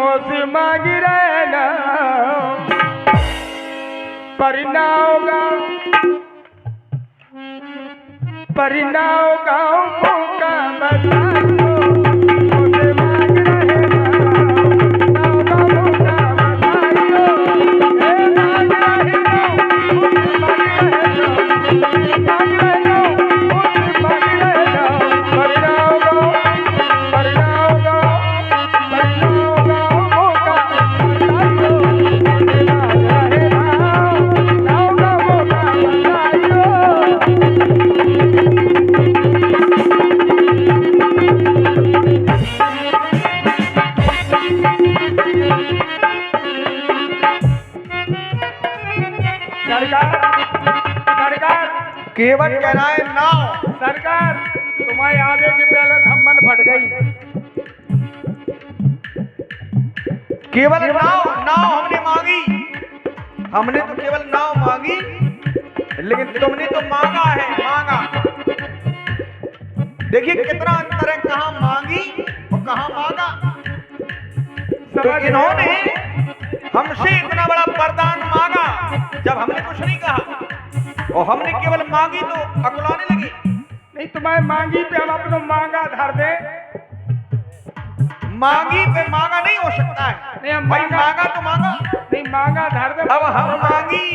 मोसे मांगी रहना परिणाम गाँव का बताइयो मोसे मांग रहना गाँव का बताइयो हे मांग रहना मोसे मांग रहना परिणाम गाँव केवट कह रहा है नाव। सरकार तुम्हारे आगे के पहले धम्मन फट गई। केवल नाव नाव हमने मांगी, हमने तो केवल नाव मांगी, लेकिन तुमने तो मांगा है मांगा। देखिए कितना अंतर है, कहाँ मांगी और कहाँ मांगा। तो इन्होंने हमसे इतना बड़ा वरदान मांगा जब हमने कुछ नहीं कहा, और हमने केवल मांगी तो अकुलाने लगी। नहीं तुम्हारे मांगी पे हम अपना मांगा धर दे। मांगी पे मांगा नहीं हो सकता है। नहीं हम भाई मांगा तो मांगा, नहीं मांगा धर दे। अब हम मांगी,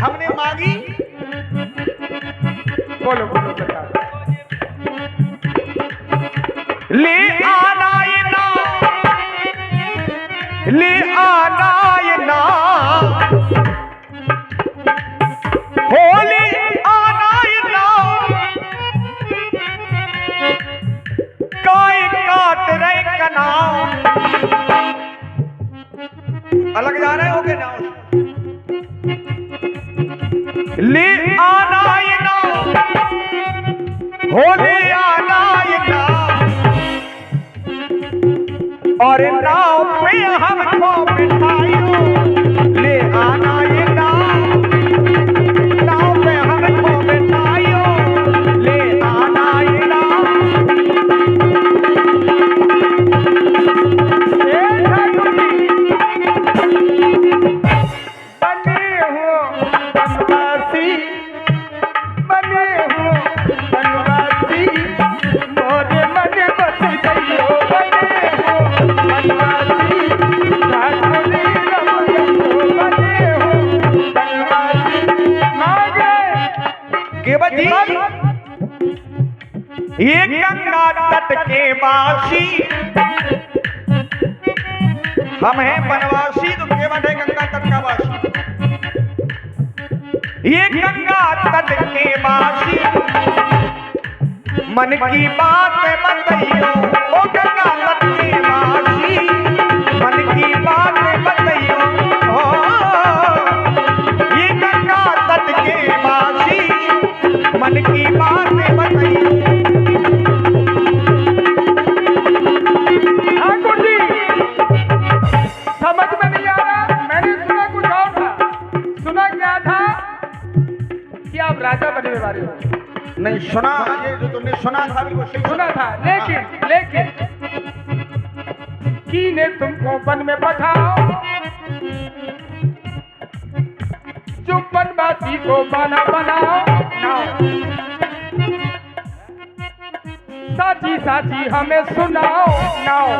हमने मांगी। बोलो बोलो सरकार। ले आना ये ना, ले आना ये ना, होली आना ये ना, काय काट रहे कनाव। अलग जा रहे हो के नाव? ले आना ये ना, होली आना ये ना, और नाव पे हमको बिठाइयो। ले आना ये नाव, नाव पे हमको बिठाइयो। ले आना ये नाव। बने हो बनवासी, बने हो बनवासी, मोरे मन बस गइयो। बने हो बनवासी, साथी रम गइयो। बने हो बनवासी मांगे केवट जी, ये गंगा तट के वासी, हम हैं बनवासी, तो केवट है गंगा तट का वासी। ये गंगा तट के वासी, मन की बात बताइयो। ओ गंगा तट के वासी, मन की बात बताइयो। ओ ये गंगा तट के वासी, मन की बात बताइयो। ठाकुर जी समझ में नहीं आ रहा। मैंने सुना कुछ और था। सुना क्या था कि आप राजा बनने वाले हो। नहीं सुना, ये जो तुमने सुना था बिल्कुल सही सुना था, लेकिन की ने तुमको वन में पठाओ, जो बनवासी को बना बनाओ। साची साची हमें सुनाओ नाओ।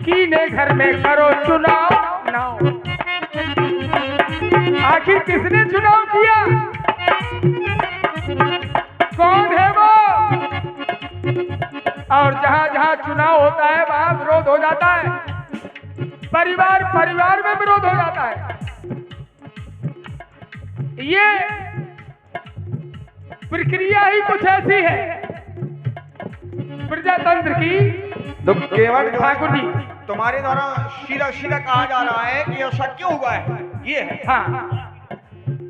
की ने घर में करो चुनाव नाओ। आखिर किसने चुनाव किया? कौन है वो? और जहां जहां चुनाव होता है वहां विरोध हो जाता है। परिवार परिवार में विरोध हो जाता है। ये प्रक्रिया ही कुछ ऐसी है प्रजातंत्र की। तो केवट ठाकुर जी तुम्हारे द्वारा सीधा सीधा कहा जा रहा है कि ऐसा क्यों हुआ है, ये है। हाँ,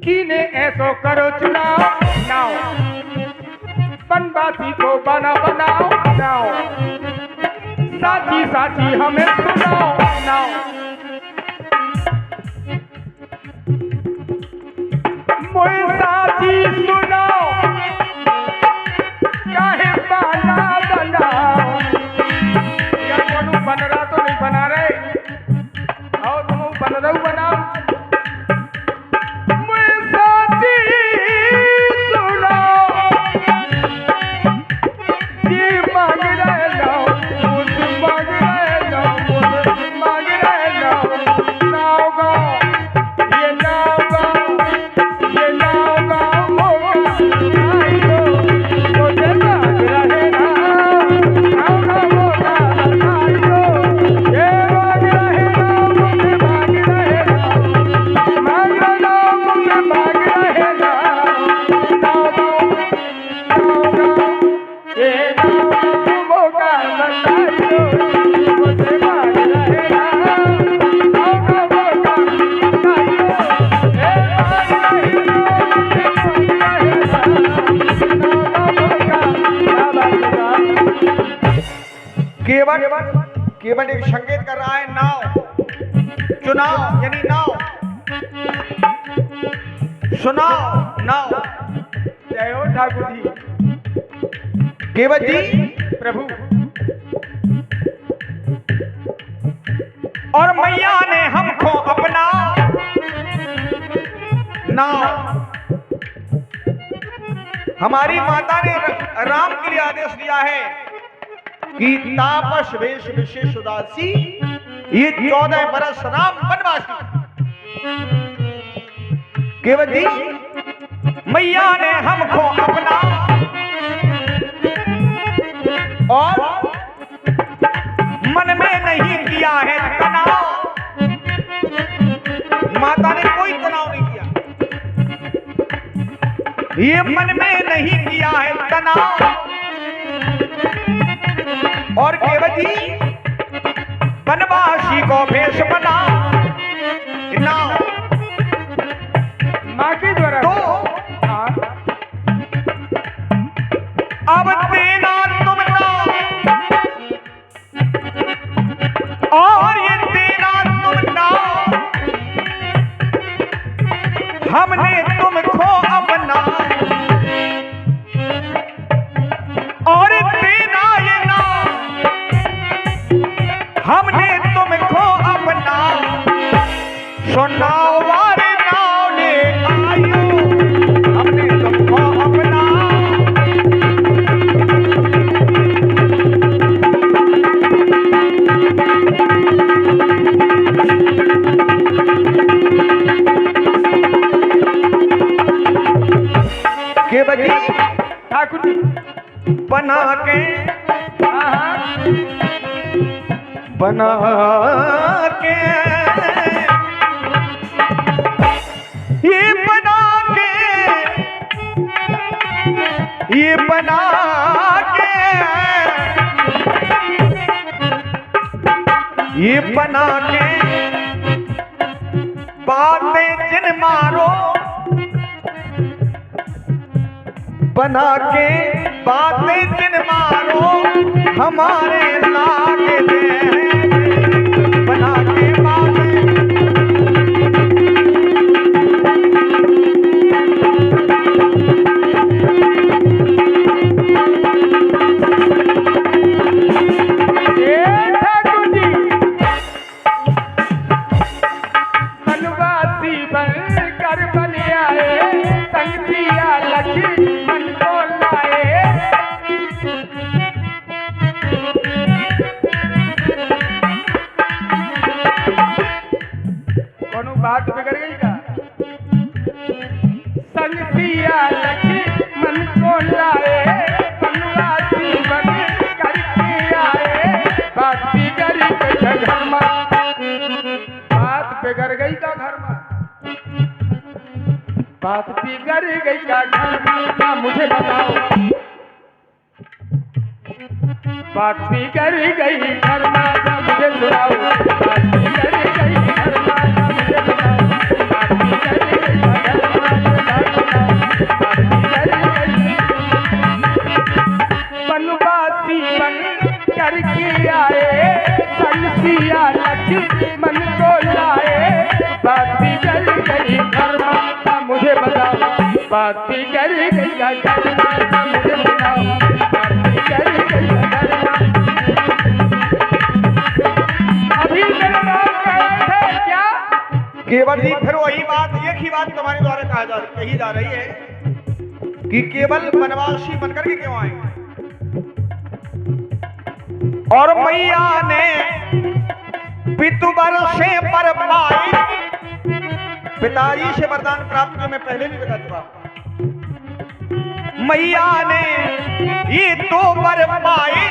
की ने ऐसो करो चुनाव नाओ, बनवासी को बना बनाओ नाओ। साची साची हमें सुनाओ नाओ। मोए साची सुनाओ, काहे बना बना केवल केवल एक संकेत कर रहा है, नाव चुनाव यानी नाव, सुनाओ नाव। जय हो ठाकुर जी। केवल जी प्रभु और मैया ने हमको अपना नाव, हमारी माता ने राम के लिए आदेश दिया है कि तापस वेश विशेष उदासी, ये 14 बरस राम वनवासी। केवल जी मैया ने हमको अपना और मन में नहीं किया है तनाव, माता ने कोई तनाव नहीं किया, ये मन में नहीं किया है तनाव। और केवल जी वनवासी को भेष बना नाव, माँ के द्वारा तो हाँ। अब देना तुम नाव और ये देना तुम नाव, हमने तुमको अपना और देना ये नाव, हमने तुमको अपना। सुनाओ वारे नाव ले आयो, हमने तुमको अपना। के बजी ठाकुर जी बना के हाँ बना के ये बना के ये बना के ये बना के बातें जिन मारो, बना के बातें जिन मारो हमारे लागे दे, बना के बातें ठाकुर जी बनवासी बन कर बन आए, संग दिया लक्ष्मण को लाए। कोनो बात बिगड़ गई का? संग दिया लक्ष्मण को लाए, बनवासी बन कर आए। बात बिगड़ गई का घर में, बात बिगड़ गई का घर में, बात बिगड़ गई का घर में। ना मुझे बताओ, बात बिगड़ गई घर में, ना मुझे सुनाओ। बात बिगड़ गई घर में, ना मुझे बताओ। बात बिगड़ गई घर में, ना सुनाओ। बात बिगड़ गई। बनवासी बन करके आए, संसिया लक्ष्मण को लाए। बात बिगड़ गई घर में, ना मुझे बताओ। बात बिगड़ गई घर में, ना मुझे बताओ। बात बिगड़ गई घर में। अभी मेरे नाम कह रहे थे क्या? केवल जी फिर वही बात, एक ही बात तुम्हारे द्वारा कही जा रही है कि केवल वनवासी बनकर के क्यों आए। और मैया ने पितुबर से पर पाई, पिताजी से वरदान प्राप्त जो मैं पहले भी बता चुका। मैया ने ये दो वर पाए,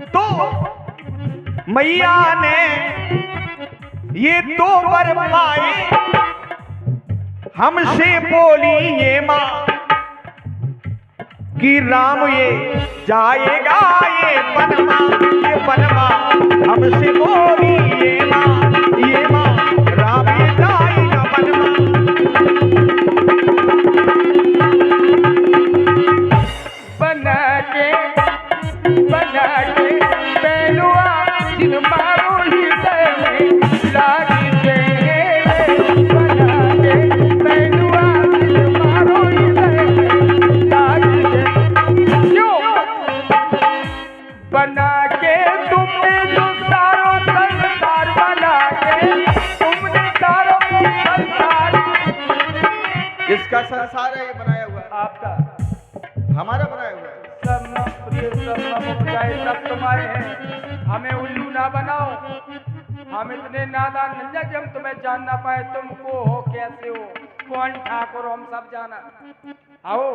तो मैया ने ये दो वर पाए, हमसे बोली ये माँ कि राम ये जाएगा ये बनवा, ये बनवा। हमसे बोली ये माँ राम ये जाएगा बनवा। बना के जाए सब तुम्हारे हैं, हमें उल्लू ना बनाओ। हम इतने नादान नंजा कि हम तुम्हें जान ना पाए, तुमको हो कैसे हो, कौन ठाकुर हो, हम सब जाना। आओ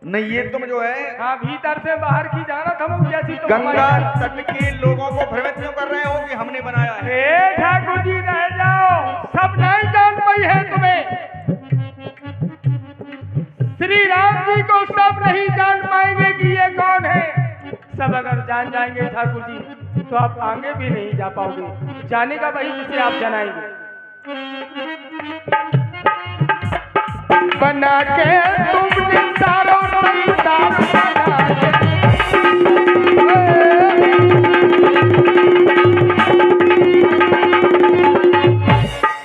नहीं ये तुम जो है हाँ भीतर से बाहर की जाना हम कैसी तुम गंगा हमारी- तट के लोगों को भ्रमित क्यों कर रहे हो कि हमने बनाया है? ए ठाकुर जी रह जाओ, सब नहीं जान पाई है तुम्हें। श्री राम जी को सब नहीं जान पाएंगे कि ये कौन है। सब अगर जान जाएंगे ठाकुर जी तो आप आगे भी नहीं जा पाओगे, जाने का वही जिसे आप जनाएंगे। बना के तुमने सारों संसार बना के,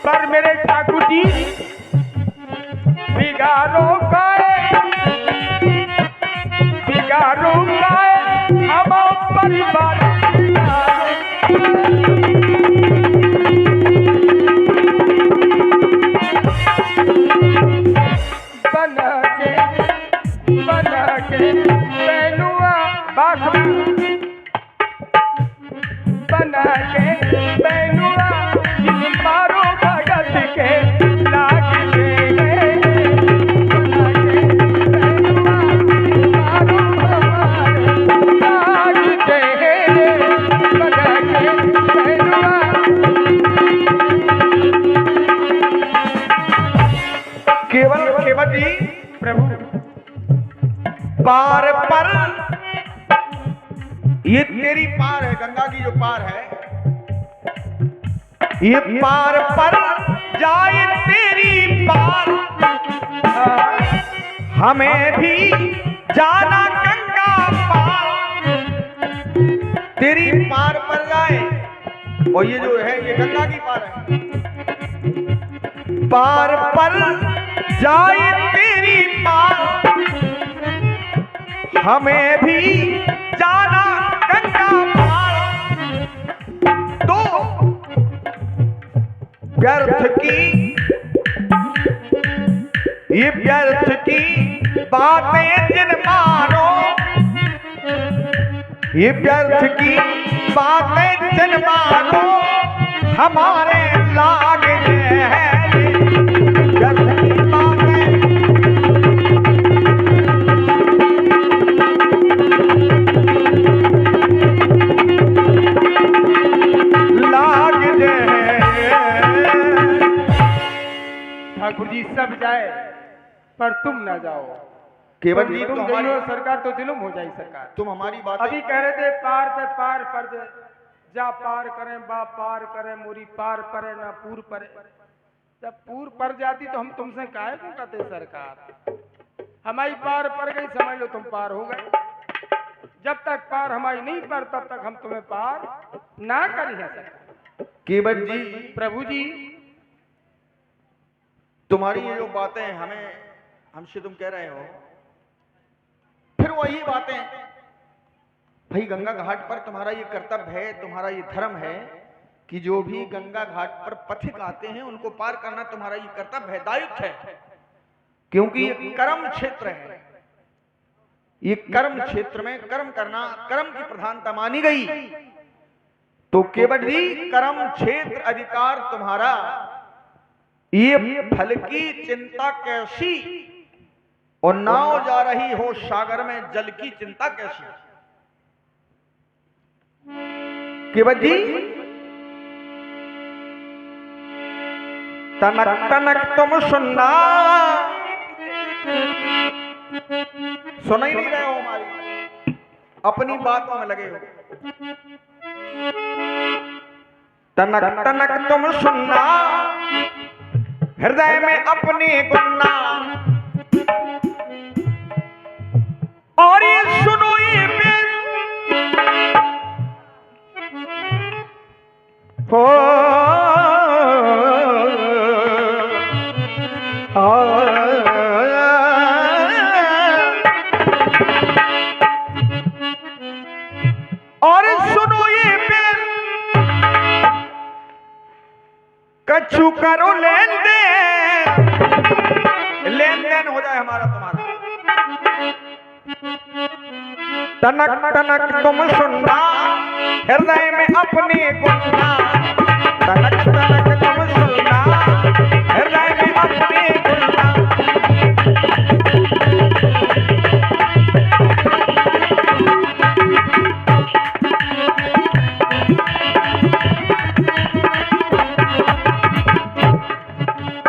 पर मेरे ठाकुर जी बिगाड़ों का हम परिवार बना के बैनुआ बाघ बना के बैनुआ जिन मारो भगत के लाग गए, बना के बैनुआ मारो हमारे लाग गए, बना के बैनुआ। केवल जी प्रभु पार पर ये तेरी पार है, गंगा की जो पार है ये पार पर जाए तेरी पार, हमें भी जाना गंगा पार। तेरी पार पर जाए, और ये जो है ये गंगा की पार है। पार पर जाए तेरी पार, हमें भी जाना गंगा पार। तो व्यर्थ की ये व्यर्थ की बातें जिन मानो, ये व्यर्थ की बातें जिन मानो, हमारे लाग हैं व्यर्थ की बातें। ठाकुर जी सब जाए पर तुम ना जाओ। केवल जी तुम तो जाइयो हमारी सरकार तो जुल्म हो जाए सरकार। तुम हमारी बात अभी कह रहे थे पार पे पार पर जा पार करें बा पार करें मोरी पार परे ना पूर परे। जब पूर पर जाती तो हम तुमसे काहे को कहते सरकार, हमारी पार पर गई समझ लो तुम पार हो गए। जब तक पार हमारी नहीं पर तब तक हम तुम्हें पार ना करी है सरकार। केवल जी प्रभु जी तुम्हारी ये जो बातें हमें हमसे तुम कह रहे हो, फिर वही बातें भाई गंगा घाट पर तुम्हारा ये कर्तव्य है, तुम्हारा ये धर्म है कि जो भी गंगा घाट पर पथिक आते हैं उनको पार करना तुम्हारा ये कर्तव्य है, दायित्व है। क्योंकि ये कर्म क्षेत्र है, ये कर्म क्षेत्र में कर्म करना कर्म की प्रधानता मानी गई। तो केवल जी कर्म क्षेत्र अधिकार तुम्हारा, ये फल की चिंता कैसी, और नाव जा रही हो सागर में जल की चिंता कैसी। केवल जी तनक तनक तुम सुनना, सुन ही नहीं रहे हो हमारी, अपनी बातों में लगे हो। तनक तनक तुम सुनना, हृदय में अपनी गुन्ना, और ये सुनो ये बेल हो और सुनो ये बेल, कछु करो लेन देन, लेन देन हो जाए हमारा तुम्हारा। तनक तनक तुम सुनना हृदय में अपने गुनना, तनक तनक तुम सुनना हृदय में अपने गुनना।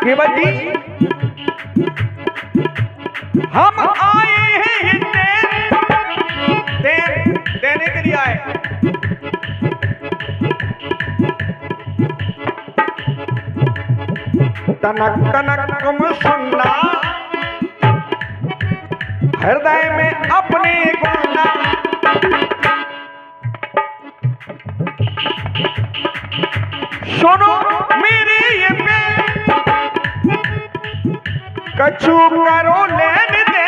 केवल जी हम आए हैं देने के लिए आए। तनक तनक तुम सुनना हृदय में अपने गुनना, सुनो मेरी ये कछु करो लेन दे।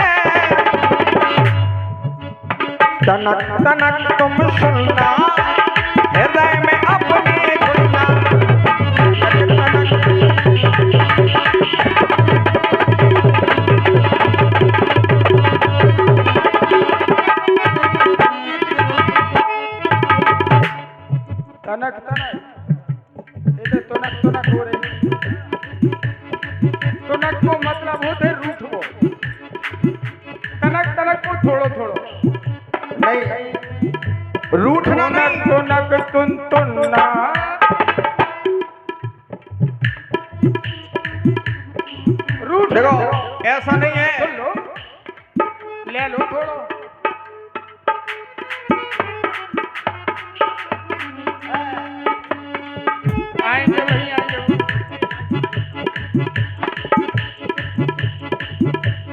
तनक तनक तुम सुनना हृदय में अपने गुनना, तनक तनक इधर तुनक तुनक हो रही। तुनक को मतलब होते रूठ वो, तनक तनक को थोड़ो थोड़ो नहीं रूठना नहीं। तुनक तुन तुन्ना रूठ देखो ऐसा नहीं है, सुन लो, ले लो थोड़ो। आएंगे वही आएंगे।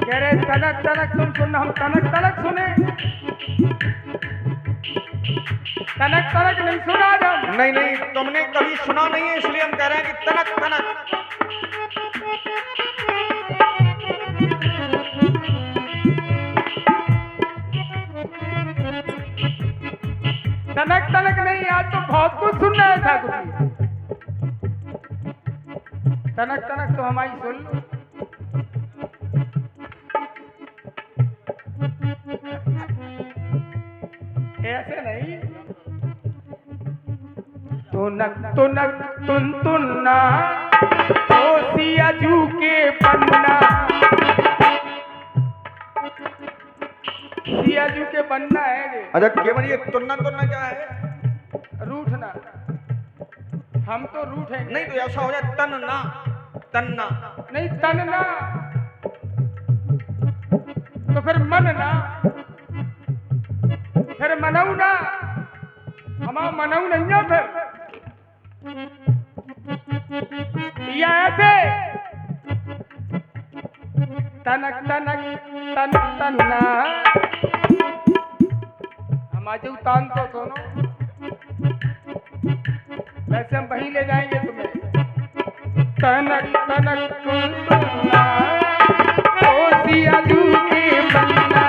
कह रहे तनक तनक तुम सुनना, हम तनक तनक सुने, तनक तनक नहीं सुना जब। नहीं नहीं तुमने कभी सुना नहीं है, इसलिए हम कह रहे हैं कि तनक तनक। तनक तनक नहीं, आज तो बहुत कुछ सुनना है था कुछ। तनक तनक तो हमारी सुन लो। ऐसे नहीं, तुनक तुनक तुन तुन्ना ओ सियाजू के पन्ना, सियाजू के पन्ना है ये। अच्छा केवल ये तुन्ना तुन्ना क्या है? रूठना, हम तो रूठेंगे नहीं तो ऐसा हो जाए तन्ना तन्ना। नहीं, तनना तो फिर मनना, फिर मनौना, हमारा मनऊ नहीं है फिर। या ऐसे तनक तनक तन तन्ना, हम आज उतान तो दोनों, वैसे हम वहीं ले जाएंगे तुम्हें। तनक तनक तुन तुन्ना ओ सियाजू के पन्ना,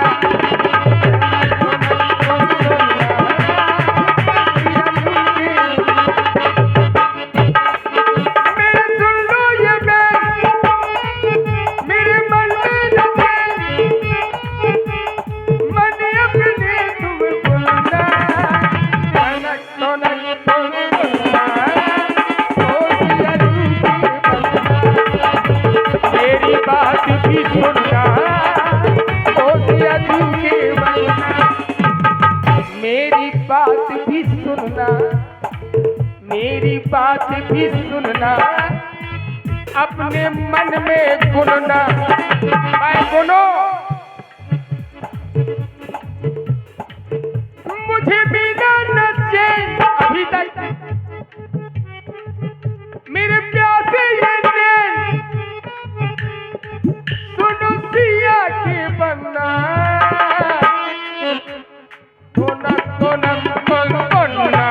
मेरी बात भी सुनना, अपने मन में गुनना। मैं गुनो, मुझे बिना नचे अभी तक मेरे प्यासे ये नैन, सुनो सिया के बन्ना, तुनक तुनक तुन तुन्ना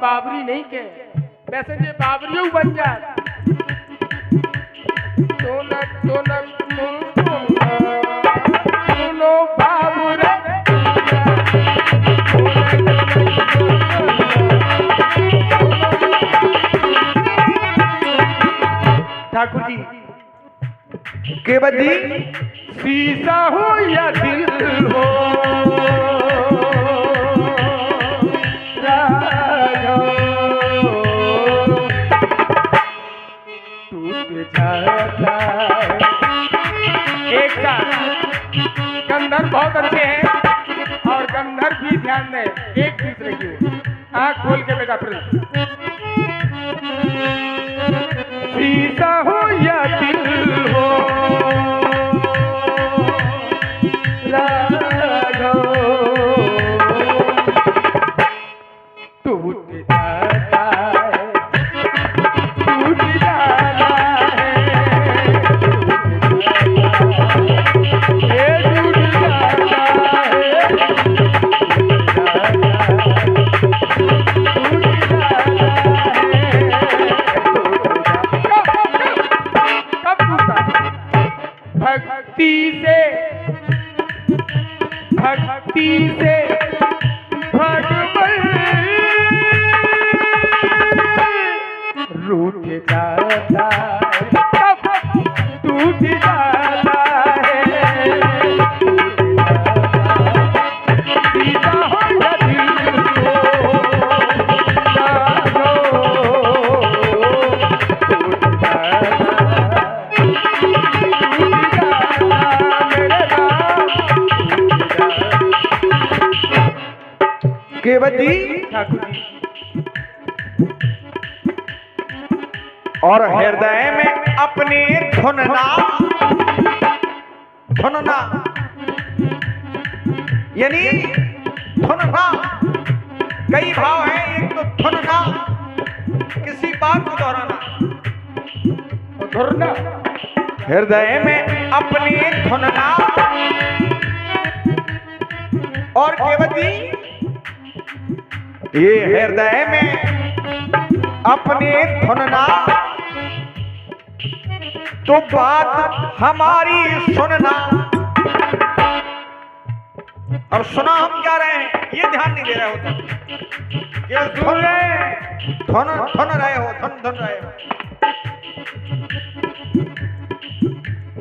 बाबरी नहीं के, वैसे ये बाबरियों बन जाए। तुनक तुनक तुन तुन्ना सुनो केवट जी शीशा हो या दिल हो राघव, टूट जाता है। एक साथ गंधर्व बहुत अच्छे हैं और गंधर्व भी ध्यान दें एक दूसरे की। आँख खोल के बेटा प्रिंस। शीशा हो या दिल हो राघव, टूट जाता है, टूट जाता है, टूट जाता है। भक्ति से भगवान रूठ जाता है, टूट जाता है, सीधा हो या दिल हो राघव, टूट केवट जी ठाकुर जी। और हृदय में अपने धुनना धुनना यानी धुनना कई भाव हैं। एक तो धुनना किसी बात को दोहराना, धुरना हृदय में अपने धुनना। और केवट जी ये हृदय में अपने धुनना, तो बात हमारी सुनना। और सुना हम क्या रहे हैं ये ध्यान नहीं दे रहे होते, ये धुन रहे हो, धुन रहे हो।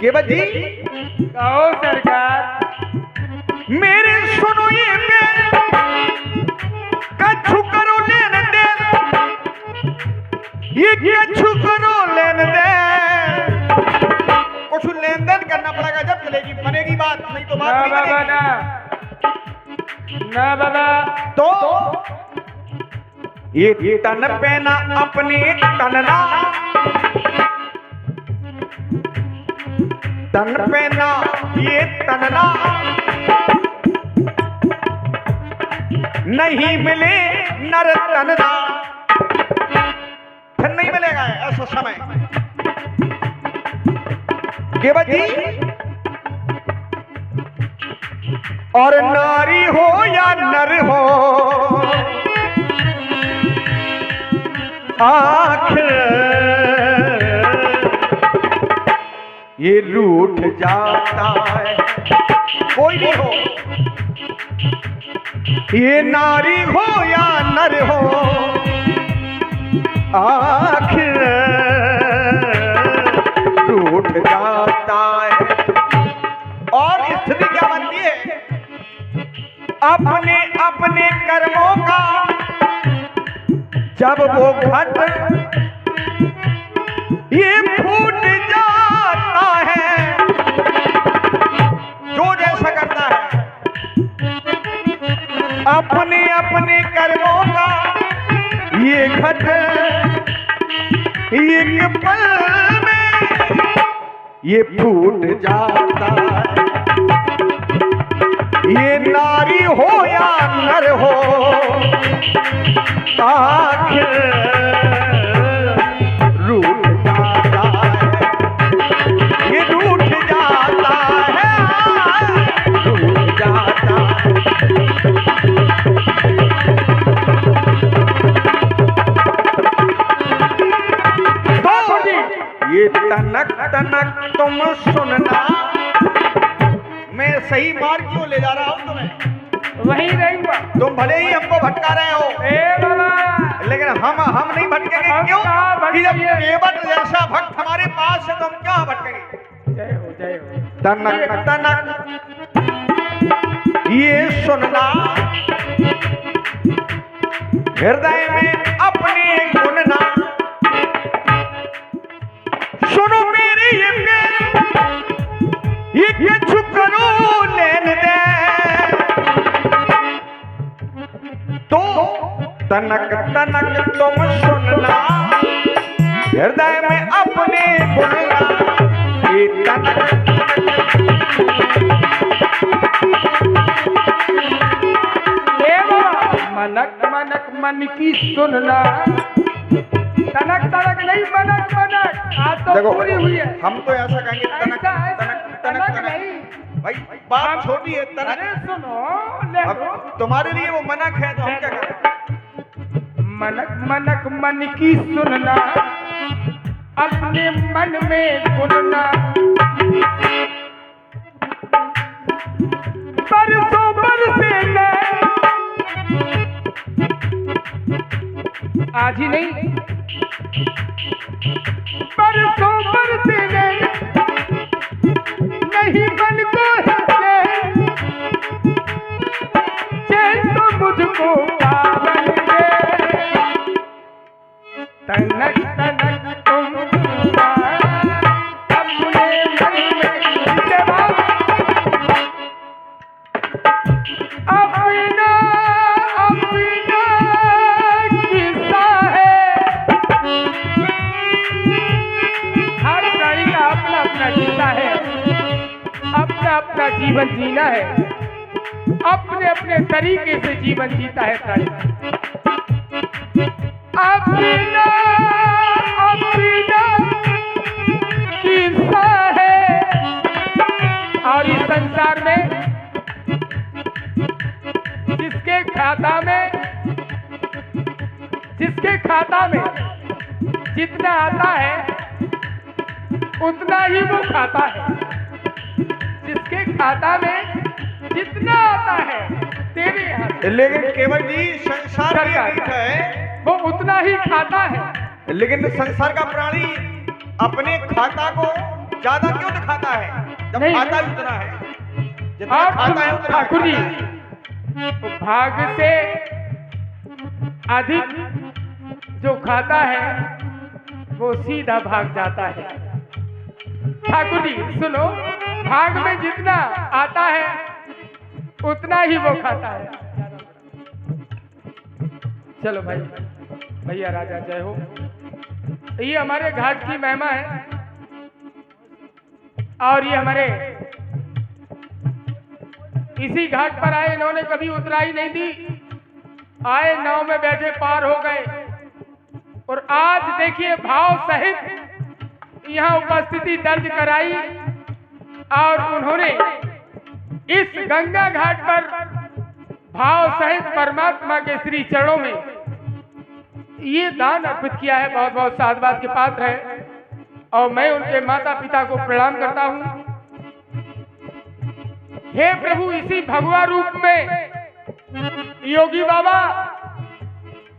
केवट जी कहो सरकार, मेरे सुनो ये कछु करो लेन देन, ये कछु करो लेन देन। कुछ लेन देन करना पड़ेगा जब चलेगी, बनेगी बात, नहीं तो बात नहीं बनेगी। ना बाबा तो ये तन पेना अपने तनना, तन पेना ये तनना, नहीं मिले नर तनना, फिर नहीं मिलेगा ऐसा समय। केवट जी और नारी हो या नर हो, आखिर ये रूठ जाता है। कोई भी हो, ये नारी हो या नर हो, आखिर रूठ जाता है। और स्थिति क्या बनती है, अपने अपने कर्मों का जब वो घट ये फूट जाता है। जो जैसा करता है अपने अपने कर्मों का ये घट एक पल में ये फूट जाता है। ये नारी हो या नर हो, आखिर रूठ जाता है। ये रूठ जाता है, रूठ जाता है। ये तनक तनक तुम सुनना, मैं सही मार्ग क्यों ले जा रहा हूं तुम्हें, वहीं रहूंगा। तुम भले ही हमको भटका रहे हो, ए बाबा, लेकिन हम नहीं भटकेंगे। हम क्यों? कहाँ कि जब भटकेंगे? केवट जैसा भक्त हमारे पास है तो हम क्या भटकेंगे। जय हो। जय हो। तनक तनक ये सुनना, हृदय में अपने गुनना, सुनो मेरी ये कुछ करो लेन दे, तो तनक तनक तुम सुनना, हृदय में अपने गुनना, ये तनक मनक मनक मन की सुनना, तनक तनक नहीं मनक मनक, आज तो देखो पूरी हुई है। हम तो ऐसा कहेंगे तनक ऐसा है, तनक तनक तनक तनक नहीं। भाई बात छोटी है तनक। अरे सुनो ले अब लो। तुम्हारे लिए वो मनक है तो हम क्या करें? मनक मनक मन की सुनना, अपने मन में गुनना, बरसों बरसे न, आज ही नहीं बरसों बरसे न, नहीं बन को है चैन तो मुझको पावन दे, तनक तनक तुम सुनना, अपने मन में जवाब, अपना अपना किस्सा है, हर प्राणी का अपना अपना किस्सा है, अपना अपना जीवन जीना है, अपने अपने तरीके से जीवन जीता है प्राणी। अपना अपना किस्सा है, और इस संसार में जिसके खाता में जितना आता है उतना ही वो खाता है, जिसके खाता में जितना आता है तेरे यहाँ से, लेकिन केवल जी संसार में सरकार नहीं है, वो उतना ही खाता है। लेकिन संसार का प्राणी अपने खाता को ज्यादा क्यों दिखाता है जब नहीं, खाता ही उतना है, जितना आप खाता है उतना ठाकुर जी, खाता है। तो भाग से अधिक जो खाता है वो सीधा भाग जाता है। ठाकुर जी सुनो, भाग में जितना आता है उतना ही वो खाता है। चलो भाई, भैया राजा जय हो। ये हमारे घाट की महिमा है, और ये हमारे इसी घाट पर आए, इन्होंने कभी उतराई नहीं दी, आए नाव में बैठे पार हो गए, और आज देखिए भाव सहित यहाँ उपस्थिति दर्ज कराई, और उन्होंने इस गंगा घाट पर भाव सहित परमात्मा के श्री चरणों में ये दान अर्पित किया है। बहुत बहुत साधुवाद के पात्र है, और मैं उनके माता पिता को प्रणाम करता हूँ। हे प्रभु, इसी भगवा रूप में योगी बाबा,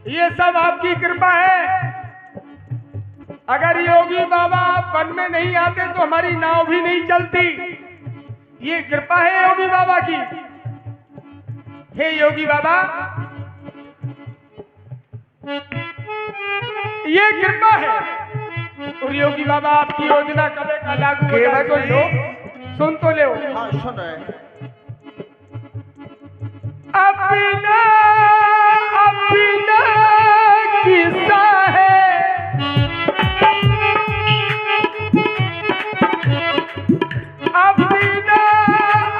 ये सब आपकी कृपा है। अगर योगी बाबा वन में नहीं आते तो हमारी नाव भी नहीं चलती। ये कृपा है योगी बाबा की। हे योगी बाबा, ये कृपा है। और योगी बाबा आपकी योजना कभी का लागू हो जाए तो लो, सुन तो ले। हाँ सुन रहे हैं। अपना अपना किस्सा है, अपना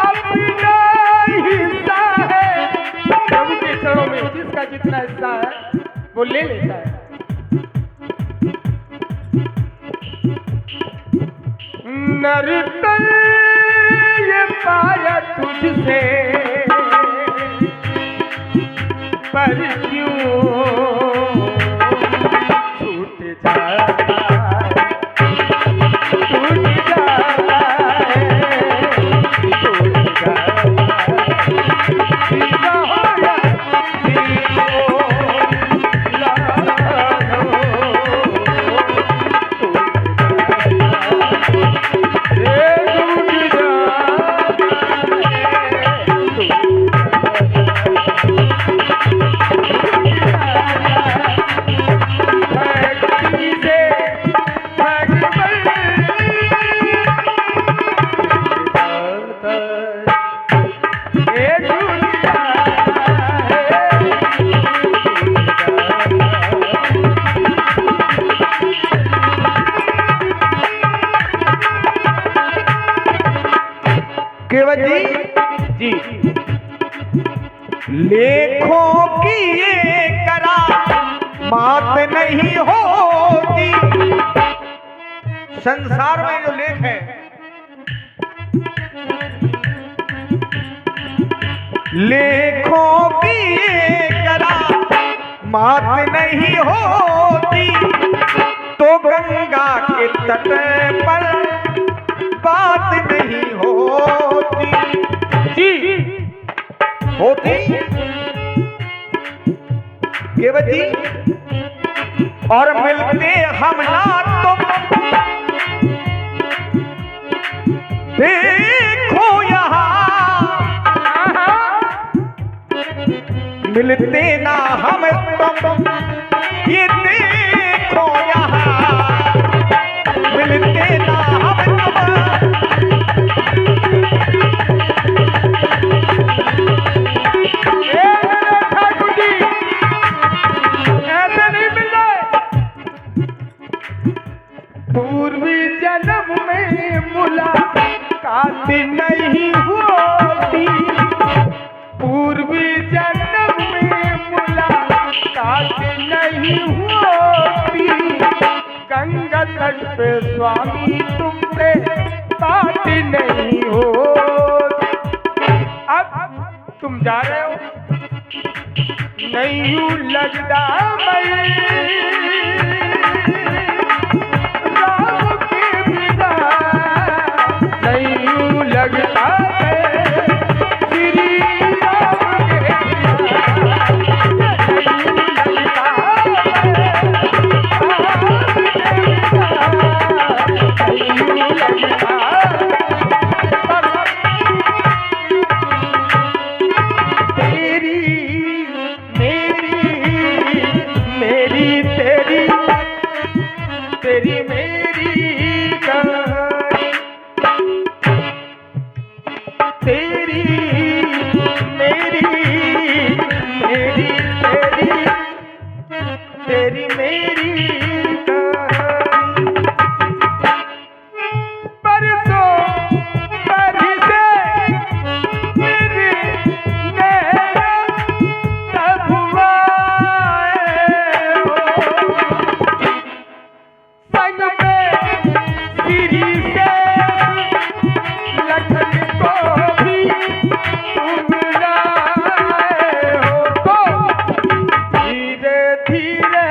अपना हिस्सा है। प्रभु के चरणों में जिसका जितना हिस्सा है वो ले लेता है। नरतल ये पाया तुझसे, पर क्यों छूट जाता है, छूट जाता है, छूट जाता है। हे गुरु लेखों की ये करा बात नहीं होती। संसार में जो लेख है, लेखों की ये करा बात नहीं होती, तो गंगा के तट पर बात नहीं होती। जी होती केवल जी, और मिलते हम ना तुम, देखो यहाँ मिलते ना हम तुम, ये देखो यहाँ मिलते ना हम तुम। ठाकुर जी ऐसे नहीं मिल रहे। पूर्वी जन्म में मुलाकात नहीं होती, पूर्वी जन्म में मुलाकात नहीं होती, गंगा तट पे स्वामी तुमसे बात नहीं होती। अब तुम जा रहे हो, नहीं यूं लगता मैं राम के बिना, नहीं यूं लगता मैं श्री राम के बिना, नहीं यूं लगता मैं नहीं यूं लगता। तेरी मेरी कहानी, तेरी मेरी मेरी तेरी तेरी मेरी कहानी। बरसों बरसे मेरे नैना तब आए हो, संग में सिरी से लखन को भी तुम लाए हो, तो धीरे धीरे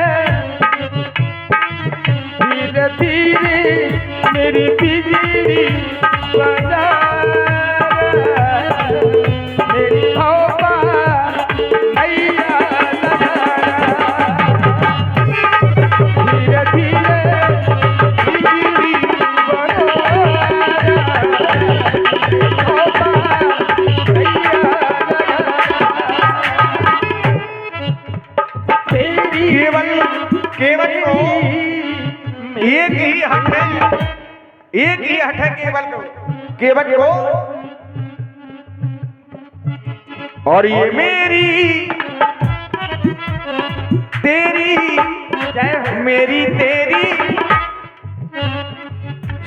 धीरे धीरे मेरी बिजली बजा, मेरी तौबा मैया लगा, धीरे धीरे बिजली बजा, तौबा मैया लगा। तेरी केवल को एक ही हट है, एक ही हट है केवल को, और ये मेरी तेरी मेरी तेरी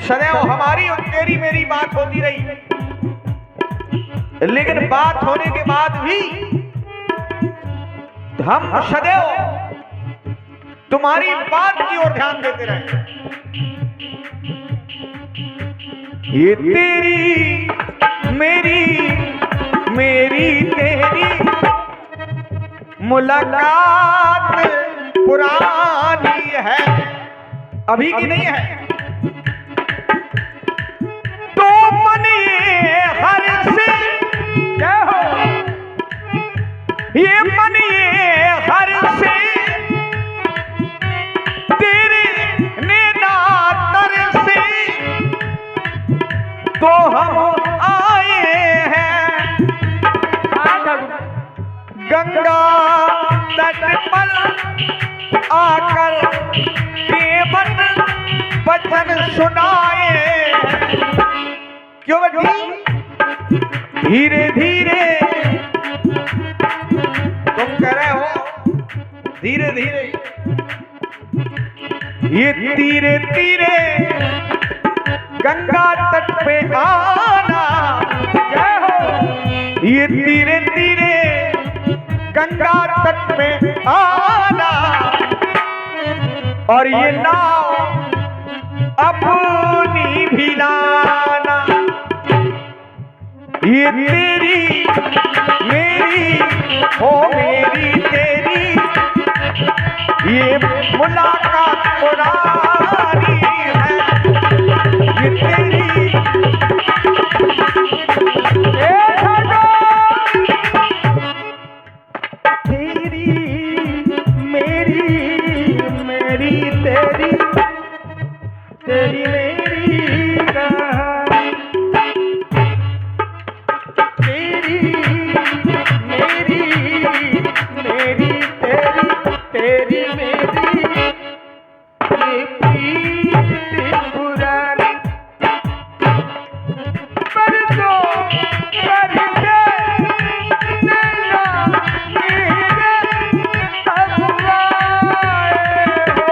सदैव हमारी और तेरी मेरी बात होती रही, लेकिन बात होने के बाद भी हम सदैव तुम्हारी बात की ओर ध्यान देते रहे। ये तेरी मेरी मेरी तेरी मुलाकात पुरानी है, अभी की नहीं है। तो मन ये हर से क्या हो, ये मन ये हर से तो हम आए हैं गंगा तट पर आकर केवल वचन सुनाए। क्यों बेटी धीरे धीरे तुम कह रहे हो, धीरे धीरे ये धीरे धीरे गंगा तट पे आना, जय हो ये धीरे धीरे गंगा तट में आना और ये नाव अपनी भी लाना। ये तेरी मेरी ओ मेरी तेरी ये मुलाकात पुरानी है। ये तेरी तेरी मेरी कहानी, तेरी मेरी मेरी तेरी मेरी ये प्रीत पुरानी। बरसों बरसे नैना मेरे अब आए हो।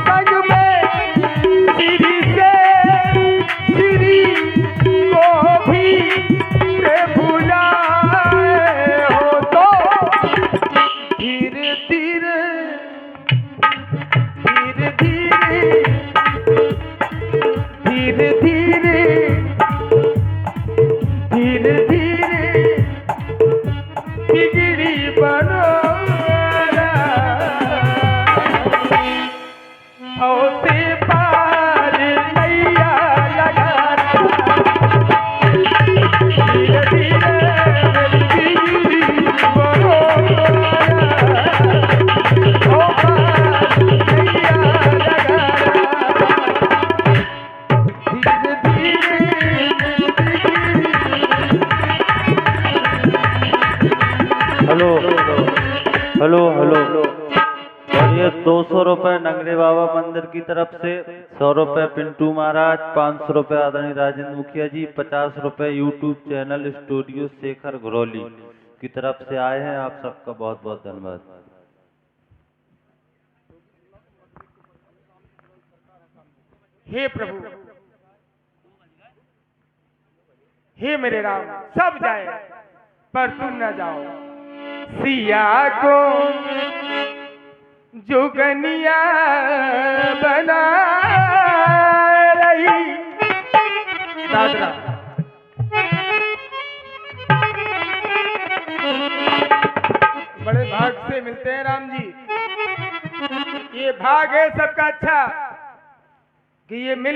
संग में सिरी से सिरी को भी भुलाए हो तो धीरे धीरे धीरे धीरे धीरे धीरे धीरे बिगड़ी बनो होते पार नैया लगाना। धीरे धीरे बिगड़ी बनो हो पार नैया लगाना। धीरे हेलो हेलो हेलो। और ये 200 रुपये नंगरे बाबा मंदिर की तरफ से, 100 रुपये पिंटू महाराज, 500 रुपये आदरणीय राजेंद्र मुखिया जी, 50 रुपये YouTube channel studio Shekhar Gharauli की तरफ से आए हैं। आप सबका बहुत बहुत धन्यवाद। हे प्रभु, हे मेरे राम, सब जाए पर तुम न जाओ। सिया को जोगनिया बना रही दादरा। बड़े भाग से मिलते हैं राम जी। ये भाग है सबका अच्छा कि ये मिल